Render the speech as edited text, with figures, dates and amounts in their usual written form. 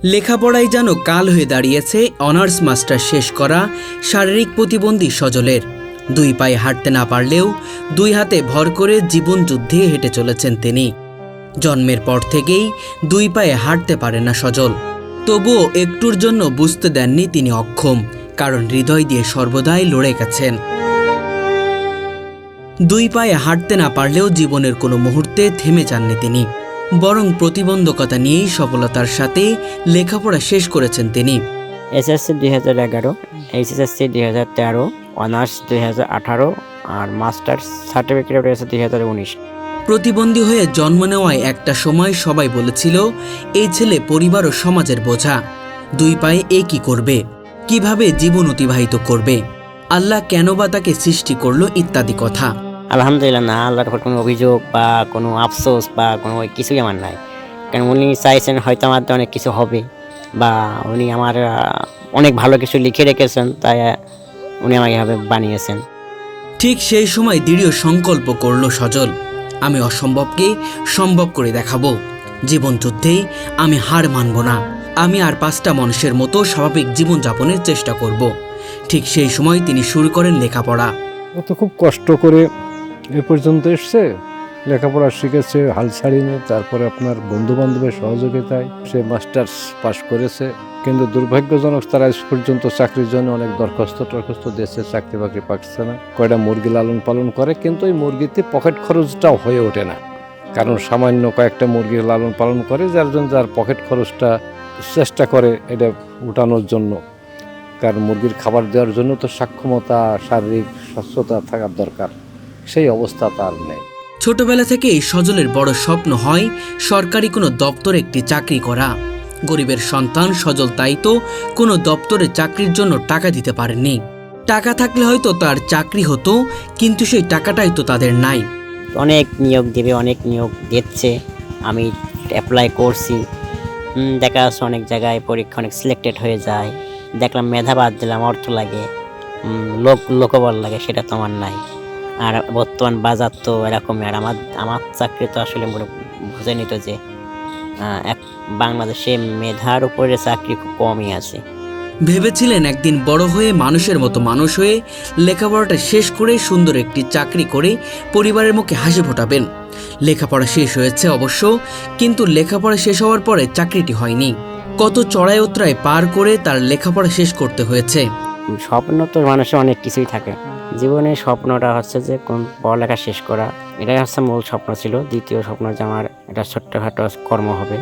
লেখাপড়ায় যেন কাল হয়ে দাঁড়িয়েছে অনার্স মাস্টার শেষ করা শারীরিক প্রতিবন্ধী সজলের। দুই পায়ে হাঁটতে না পারলেও দুই হাতে ভর করে জীবন যুদ্ধে হেঁটে চলেছেন তিনি। জন্মের পর থেকেই দুই পায়ে হাঁটতে পারেন না সজল, তবুও একটুর জন্য বুঝতে দেননি তিনি অক্ষম, কারণ হৃদয় দিয়ে সর্বদাই লড়ে গেছেন। দুই পায়ে হাঁটতে না পারলেও জীবনের কোনো মুহূর্তে থেমে যাননি তিনি, বরং প্রতিবন্ধকতা নিয়েই সফলতার সাথে লেখাপড়া শেষ করেছেন তিনি। এসএসসি 2011, এইচএসসি 2013, অনার্স 2018 আর মাস্টার্স সার্টিফিকেট রয়েছে 2019। প্রতিবন্ধী হয়ে জন্ম নেওয়ায় একটা সময় সবাই বলেছিল এই ছেলে পরিবার ও সমাজের বোঝা, দুই পায়ে এ কি করবে, কিভাবে জীবন অতিবাহিত করবে, আল্লাহ কেন বা তাকে সৃষ্টি করলো ইত্যাদি কথা। আলহামদুলিল্লাহ, না আল্লাহর উপর কোনো অভিযোগ বা কোনো আফসোস বা কোনো কিছুই আমার নাই, কারণ উনি চাইছেন হয়তো আমার অনেক কিছু হবে বা উনি আমার অনেক ভালো কিছু লিখে রেখেছেন, তাই উনি আমাকে এভাবে বানিয়েছেন। ঠিক সেই সময় দৃঢ় সংকল্প করল সজল, আমি অসম্ভবকে সম্ভব করে দেখাবো, জীবন যুদ্ধেই আমি হার মানব না, আমি আর 5টা মানুষের মতো স্বাভাবিক জীবনযাপনের চেষ্টা করব। ঠিক সেই সময় তিনি শুরু করেন লেখাপড়া। ও তো খুব কষ্ট করে এ পর্যন্ত এসছে, লেখাপড়া শিখেছে, হাল ছাড়িনি। তারপরে আপনার বন্ধু বান্ধবের সহযোগিতায় সে মাস্টার্স পাশ করেছে, কিন্তু দুর্ভাগ্যজনক তারা আজ পর্যন্ত চাকরির জন্য অনেক দরখাস্ত দিয়েছে, চাকরি বাকরি পাচ্ছে না। কয়টা মুরগি লালন পালন করে, কিন্তু ওই মুরগিতে পকেট খরচটাও হয়ে ওঠে না, কারণ সামান্য কয়েকটা মুরগি লালন পালন করে, যার পকেট খরচটা চেষ্টা করে এটা উঠানোর জন্য, কারণ মুরগির খাবার দেওয়ার জন্য তো সক্ষমতা, শারীরিক সুস্থতা থাকার দরকার, সেই অবস্থা তার নেই। ছোটবেলা থেকেই সজলের বড় স্বপ্ন হয় সরকারি কোনো দপ্তরে একটি চাকরি করা। গরিবের সন্তান সজল তাই তো কোনো দপ্তরে চাকরির জন্য টাকা দিতে পারেননি। টাকা থাকলে হয়তো তার চাকরি হতো, কিন্তু সেই টাকাটাই তো তাদের নাই। অনেক নিয়োগ দেবে, অনেক নিয়োগ দিচ্ছে, আমি অ্যাপ্লাই করছি, দেখা যাচ্ছে অনেক জায়গায় পরীক্ষা অনেক সিলেক্টেড হয়ে যায়, দেখলাম মেধা বাদ দিলাম, অর্থ লাগে, লোকবল লাগে, সেটা তো আমার নাই। আর বর্তমান বাজার তো এরকমই, আর আমার চাকরি তো আসলে বুঝে নিত যে এক বাংলাদেশে মেধার উপরে চাকরি খুব কমই আছে। ভেবেছিলেন একদিন বড় হয়ে মানুষের মতো মানুষ হয়ে লেখাপড়াটা শেষ করে সুন্দর একটি চাকরি করে পরিবারের মুখে হাসি ফোটাবেন। লেখাপড়া শেষ হয়েছে অবশ্য, কিন্তু লেখাপড়া শেষ হওয়ার পরে চাকরিটি হয়নি। কত চড়াই উতরাই পার করে তার লেখাপড়া শেষ করতে হয়েছে। স্বপ্ন তো মানুষের অনেক কিছুই থাকে, জীবনের স্বপ্নটা হচ্ছে যে কোন পড়ালেখা শেষ করা, এটাই হচ্ছে মূল স্বপ্ন ছিল। দ্বিতীয় স্বপ্ন যে আমার এটা ছোট্টখাটো কর্ম হবে।